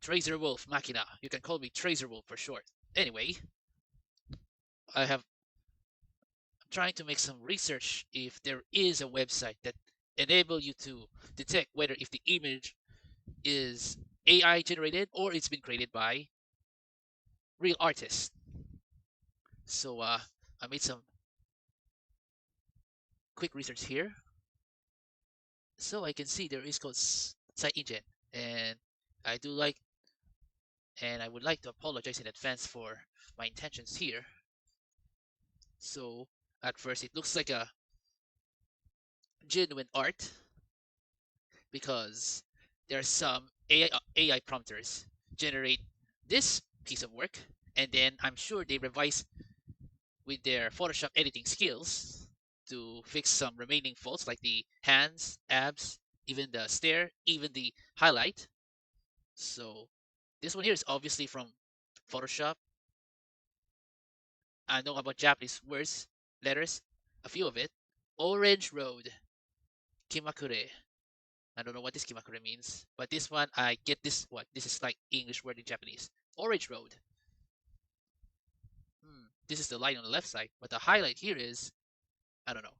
Trazorwolf Machina. You can call me Trazorwolf for short. Anyway, I'm trying to make some research if there is a website that enable you to detect whether if the image is AI generated or it's been created by real artists. So I made some quick research here. So I can see there is called SightEngine, and I do like, and I would like to apologize in advance for my intentions here. So at first it looks like a genuine art because there are some AI prompters generate this piece of work, and then I'm sure they revise with their Photoshop editing skills to fix some remaining faults like the hands, abs, even the stare, even the highlight. So this one here is obviously from Photoshop. I know about Japanese words, letters, a few of it. Orange Road, Kimakure. I don't know what this Kimakure means, but this one I get this one. This is like English word in Japanese. Orange Road. This is the line on the left side, but the highlight here is, I don't know.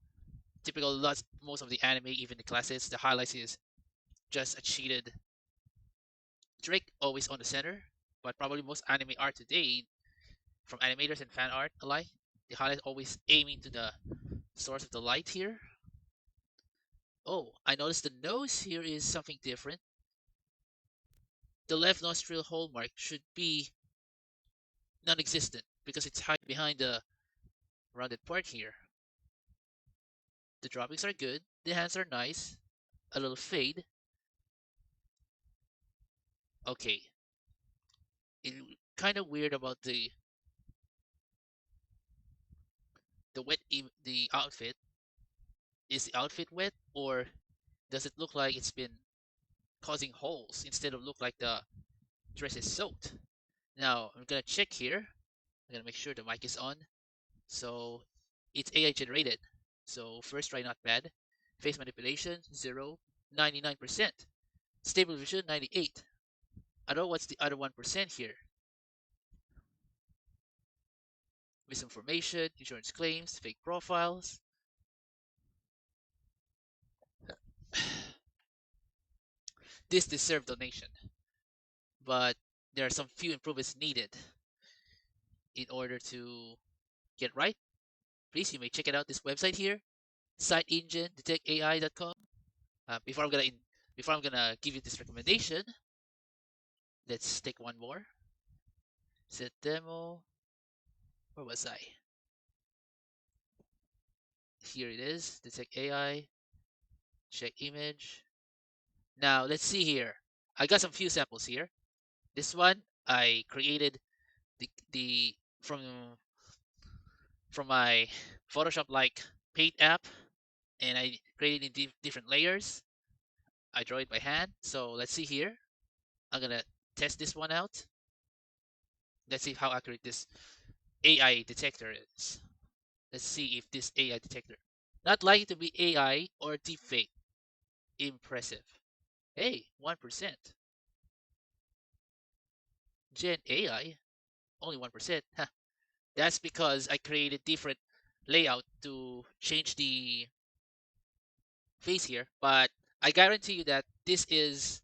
Typical lots most of the anime, even the classics, the highlights is just a cheated trick always on the center. But probably most anime art today, from animators and fan art alike, the highlight always aiming to the source of the light here. Oh, I noticed the nose here is something different. The left nostril hole mark should be non-existent because it's hiding behind the rounded part here. The droppings are good. The hands are nice. A little fade. Okay. It kind of weird about the outfit. Is the outfit wet or does it look like it's been causing holes instead of look like the dress is soaked? Now I'm gonna check here. I'm gonna make sure the mic is on. So it's AI generated. So first try not bad. Face manipulation 0, 99%. Stable vision 98. I don't know what's the other 1% here. Misinformation, insurance claims, fake profiles. This deserved donation, but there are some few improvements needed in order to get right. Please, you may check it out this website here, SightEngine, detectai.com. Before I'm gonna give you this recommendation, let's take one more. Set demo. Where was I? Here it is. Detect AI. Check image. Now let's see here. I got some few samples here. This one I created the from my Photoshop like paint app, and I created in different layers. I draw it by hand. So let's see here. I'm gonna test this one out. Let's see how accurate this AI detector is. Let's see if this AI detector not likely to be AI or deepfake. Impressive. Hey, 1%. Gen AI, only 1%. Huh. That's because I created different layout to change the face here, but I guarantee you that this is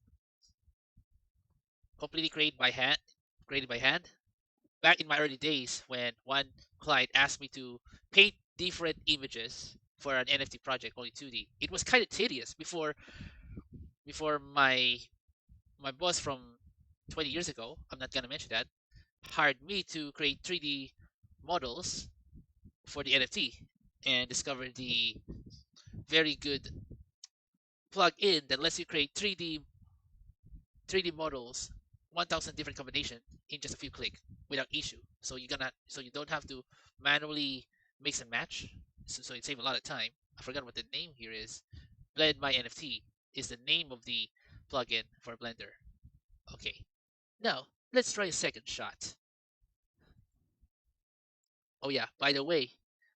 completely created by hand. Back in my early days when one client asked me to paint different images for an NFT project, only 2D. It was kind of tedious before my boss from 20 years ago, I'm not gonna mention that, hired me to create 3D models for the NFT and discovered the very good plug-in that lets you create 3D models, 1,000 different combinations in just a few clicks without issue. So you don't have to manually mix and match. So it saves a lot of time. I forgot what the name here is. Blend My NFT is the name of the plugin for Blender. Okay, now let's try a second shot. Oh yeah, by the way,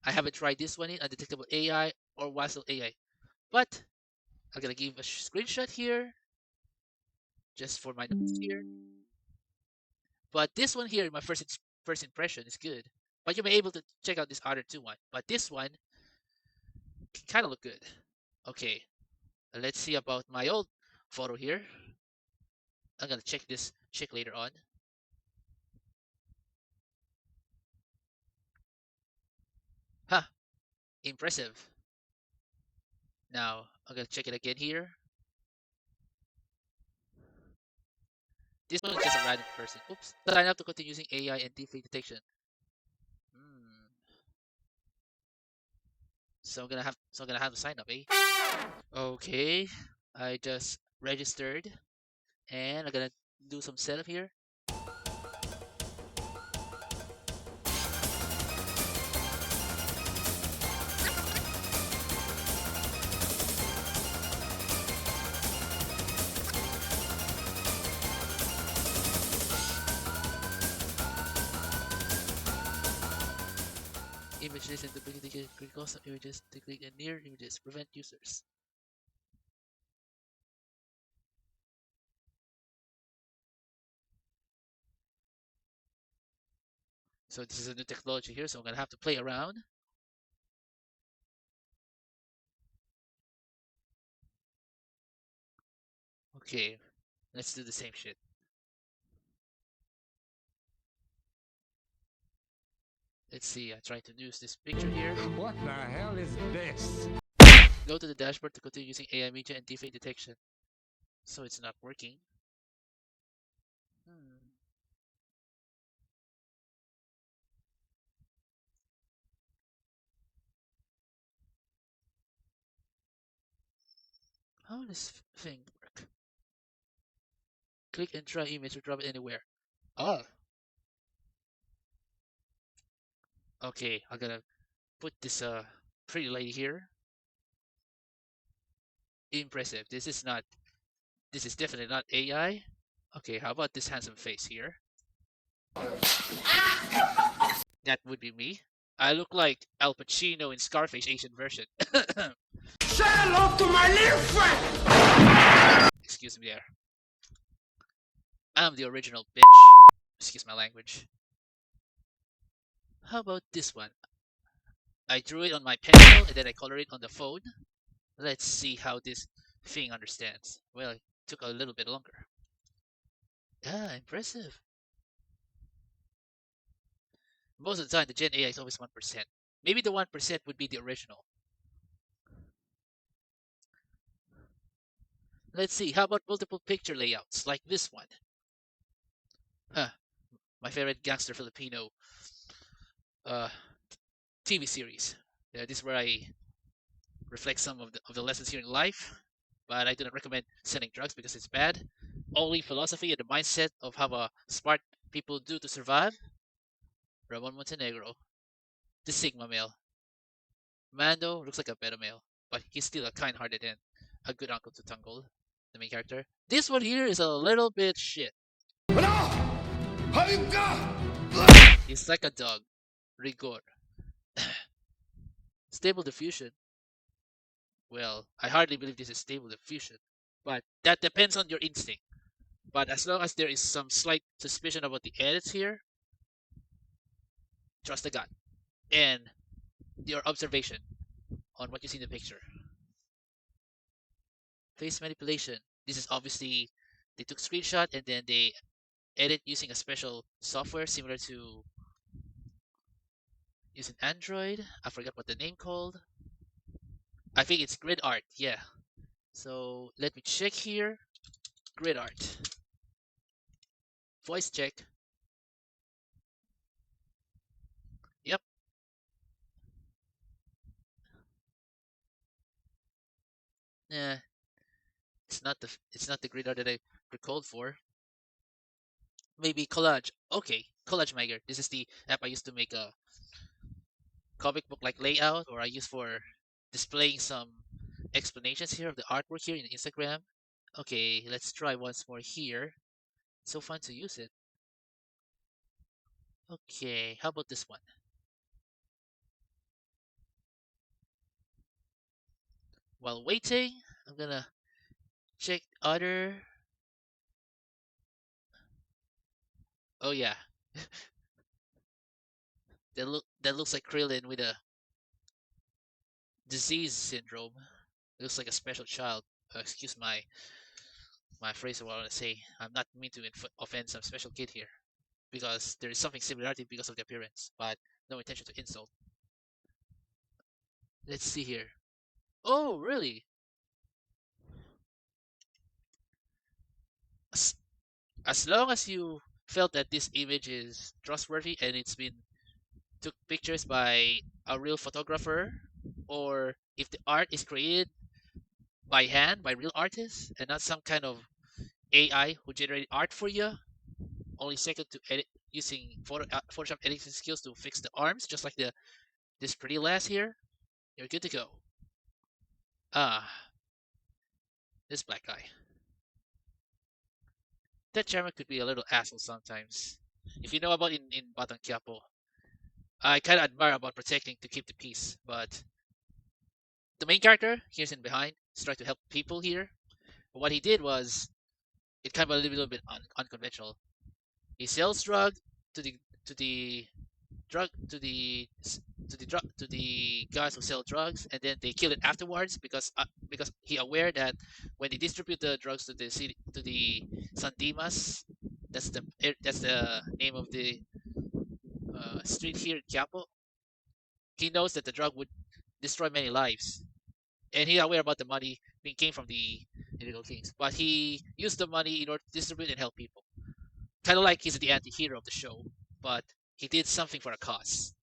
I haven't tried this one in Undetectable AI or Wassel AI, but I'm gonna give a screenshot here just for my notes here. But this one here, my first impression is good. But you may be able to check out this other two one. But this one kind of look good. Okay, let's see about my old photo here. I'm gonna check later on. Huh, impressive. Now I'm gonna check it again here. This one is just a random person. Oops. Sign up to continue using AI and deepfake detection. Hmm. So I'm gonna have to sign up, eh? Okay. I just registered and I'm gonna do some setup here. Image list and duplicate critical some images to click and near images. Prevent users. So this is a new technology here, so I'm gonna have to play around. Okay, let's do the same shit. Let's see, I try to use this picture here. What the hell is this? Go to the dashboard to continue using AI media and deepfake detection. So it's not working. Hmm. How does thing work? Click and try image or drop it anywhere. Oh, okay. I'm gonna put this pretty lady here. Impressive. This is definitely not AI. Okay, how about this handsome face here? That would be me. I look like Al Pacino in Scarface Asian version. Say hello to my little friend! Excuse me there. I'm the original bitch. Excuse my language. How about this one? I drew it on my pencil and then I color it on the phone. Let's see how this thing understands. Well, it took a little bit longer. Ah, impressive. Most of the time, the Gen AI is always 1%. Maybe the 1% would be the original. Let's see, how about multiple picture layouts, like this one? Huh, my favorite gangster Filipino uh, TV series. This is where I reflect some of the lessons here in life, but I do not recommend selling drugs because it's bad. Only philosophy and the mindset of how smart people do to survive. Ramon Montenegro, the Sigma male. Mando looks like a beta male, but he's still a kind-hearted and a good uncle to Tungle, the main character. This one here is a little bit shit. He's like a dog. Rigor. Stable diffusion. Well, I hardly believe this is stable diffusion, but that depends on your instinct. But as long as there is some slight suspicion about the edits here, trust the gut and your observation on what you see in the picture. Face manipulation. This is obviously they took screenshot and then they edit using a special software similar to using Android. I forgot what the name called. I think it's grid art. Yeah. So let me check here. Grid art. Voice check. Yep. Nah, it's not the grid art that I recalled for. Maybe collage. Okay, collage maker. This is the app I used to make a comic book like layout, or I use for displaying some explanations here of the artwork here in Instagram. Okay, let's try once more here. It's so fun to use it. Okay, how about this one? While waiting, I'm gonna check other Oh yeah, that looks like Krillin with a disease syndrome. It looks like a special child. Excuse my phrase of what I want to say. I'm not mean to offend some special kid here because there is something similarity because of the appearance, but no intention to insult. Let's see here. Oh, really? As, as long as you felt that this image is trustworthy and it's been took pictures by a real photographer, or if the art is created by hand by real artists and not some kind of AI who generated art for you, only second to edit using Photoshop editing skills to fix the arms, just like this pretty lass here, you're good to go. Ah, this black guy. That chairman could be a little asshole sometimes. If you know about in Batang Quiapo, I kind of admire about protecting to keep the peace, but the main character here's in behind is trying to help people here. But what he did was it kind of a little bit unconventional. He sells drug to the drug to the guys who sell drugs, and then they kill it afterwards because he aware that when they distribute the drugs to the city to the Sandimas, that's the name of the street here in Quiapo. He knows that the drug would destroy many lives, and he's aware about the money being came from the illegal things. But he used the money in order to distribute and help people. Kind of like he's the anti-hero of the show, but he did something for a cause.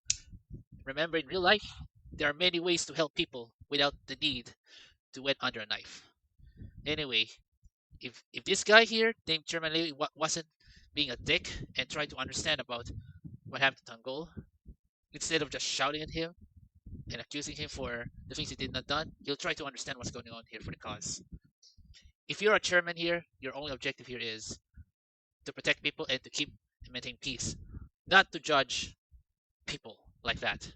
Remember, in real life, there are many ways to help people without the need to wet under a knife. Anyway, if this guy here named Chairman Levy wasn't being a dick and trying to understand about what happened to Tanggol, instead of just shouting at him and accusing him for the things he did not done, he'll try to understand what's going on here for the cause. If you're a chairman here, your only objective here is to protect people and to keep and maintain peace, not to judge people like that.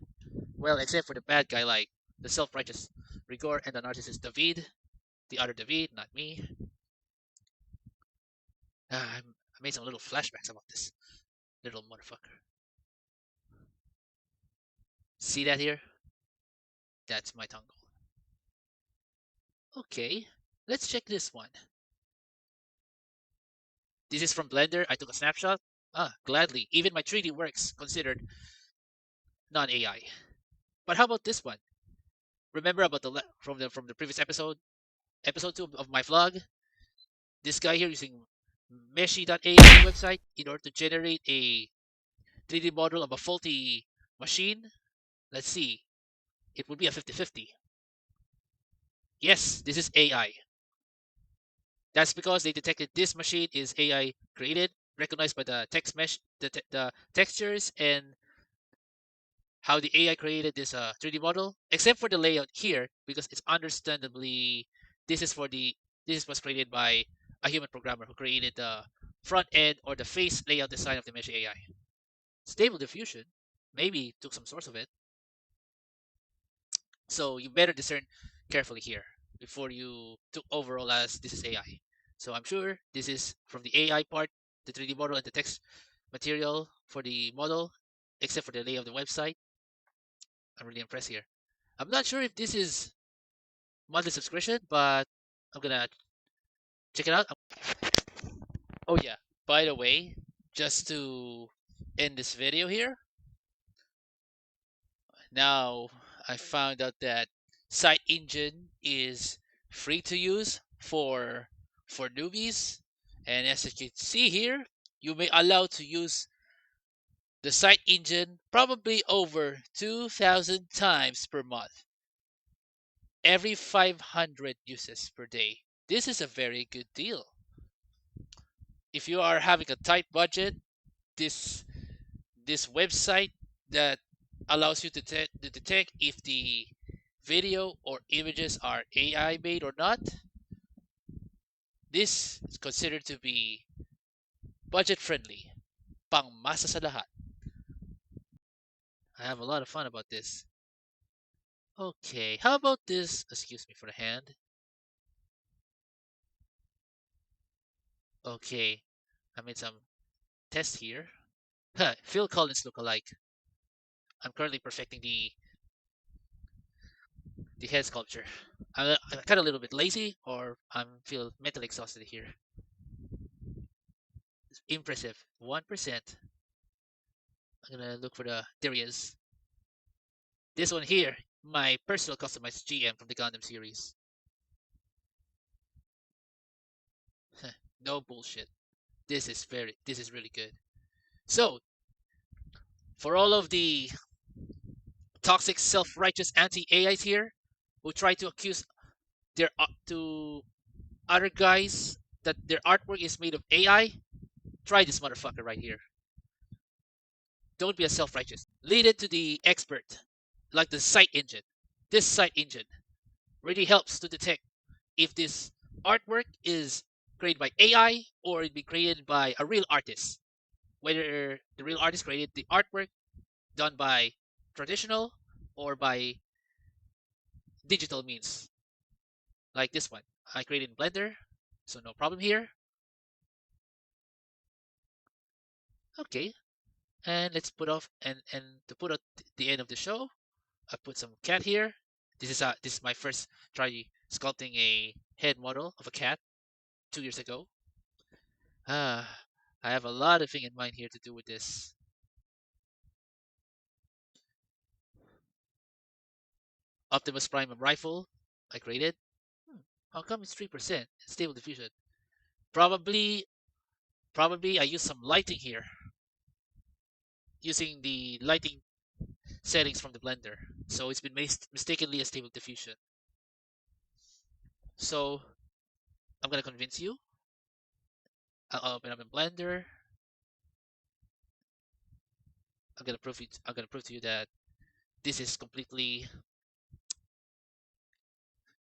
Well, except for the bad guy like the self-righteous Rigor and the narcissist David, the other David, not me. I made some little flashbacks about this little motherfucker. See that here? That's my tongue. Okay, let's check this one. This is from Blender. I took a snapshot. Ah, gladly. Even my 3D works considered non-AI. But how about this one? Remember about from the previous episode 2 of my vlog? This guy here using Meshi.ai website in order to generate a 3D model of a faulty machine. Let's see. It would be a 50-50. Yes, this is AI. That's because they detected this machine is AI created, recognized by the text mesh, the textures, and how the AI created this 3D model, except for the layout here, because it's understandably this is for the this was created by a human programmer who created the front end or the face layout design of the mesh AI. Stable diffusion, maybe took some source of it. So you better discern carefully here before you took overall as this is AI. So I'm sure this is from the AI part, the 3D model and the text material for the model, except for the layout of the website. I'm really impressed here. I'm not sure if this is monthly subscription, but I'm gonna check it out. Oh yeah, by the way, just to end this video here, now I found out that SightEngine is free to use for newbies, and as you can see here, you may allow to use the SightEngine probably over 2,000 times per month, every 500 uses per day. This is a very good deal. If you are having a tight budget, this this website that allows you to detect if the video or images are AI made or not, this is considered to be budget friendly. Pangmasa sa lahat. I have a lot of fun about this. Okay, how about this? Excuse me for the hand. Okay, I made some test here. Huh, Phil Collins look alike. I'm currently perfecting the head sculpture. I'm kind of a little bit lazy, or I feel mentally exhausted here. It's impressive, 1%. I'm gonna look for there he is. This one here, my personal customized GM from the Gundam series. No bullshit. This is really good. So, for all of the toxic, self-righteous anti-AIs here who try to accuse their to other guys that their artwork is made of AI, try this motherfucker right here. Don't be a self-righteous. Lead it to the expert, like the Sight Engine. This Sight Engine really helps to detect if this artwork is created by AI or it be created by a real artist. Whether the real artist created the artwork done by traditional or by digital means, like this one. I created in Blender, so no problem here. Okay, and let's put off and to put at the end of the show, I put some cat here. This is my first try sculpting a head model of a cat 2 years ago. Ah, I have a lot of thing in mind here to do with this. Optimus Prime rifle I created. How come it's 3%? Stable diffusion. Probably I use some lighting here using the lighting settings from the blender. So it's been mistakenly a stable diffusion. So I'm gonna convince you. I'll open up in Blender. I'm gonna prove to you that this is completely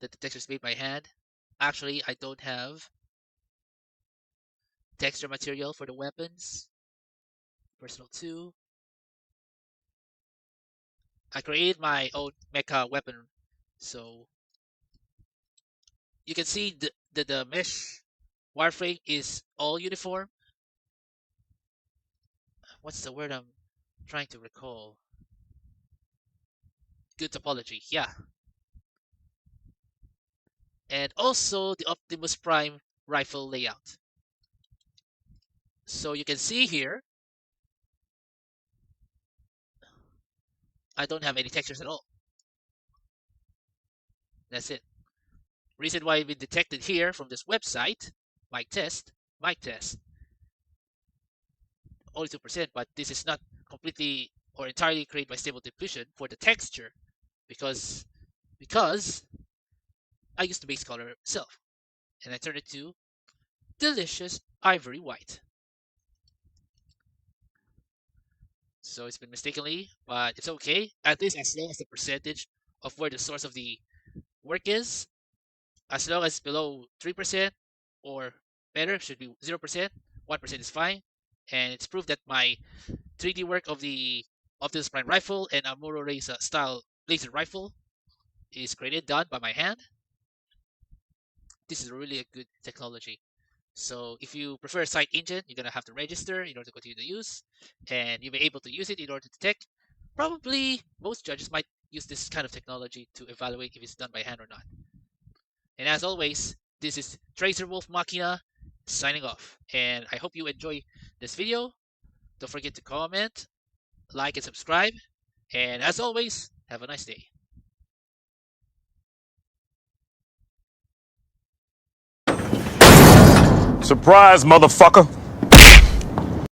that the texture is made by hand. Actually, I don't have texture material for the weapons. Personal 2. I created my own mecha weapon. So you can see the mesh wireframe is all uniform. What's the word I'm trying to recall? Good topology, yeah. And also the Optimus Prime rifle layout. So you can see here, I don't have any textures at all. That's it. Reason why we detected here from this website, mic test, only 2%, but this is not completely or entirely created by stable diffusion for the texture because I used the base color itself and I turned it to delicious ivory white. So it's been mistakenly, but it's okay. At least as long as the percentage of where the source of the work is, as long as it's below 3% or better, should be 0%, 1% is fine. And it's proof that my 3D work of the Optimus Prime rifle and Amuro Reysa style laser rifle is created, done by my hand. This is really a good technology. So if you prefer SightEngine, you're gonna have to register in order to continue to use, and you'll be able to use it in order to detect. Probably most judges might use this kind of technology to evaluate if it's done by hand or not. And as always, this is Trazorwolf Machina signing off. And I hope you enjoy this video. Don't forget to comment, like, and subscribe. And as always, have a nice day. Surprise, motherfucker.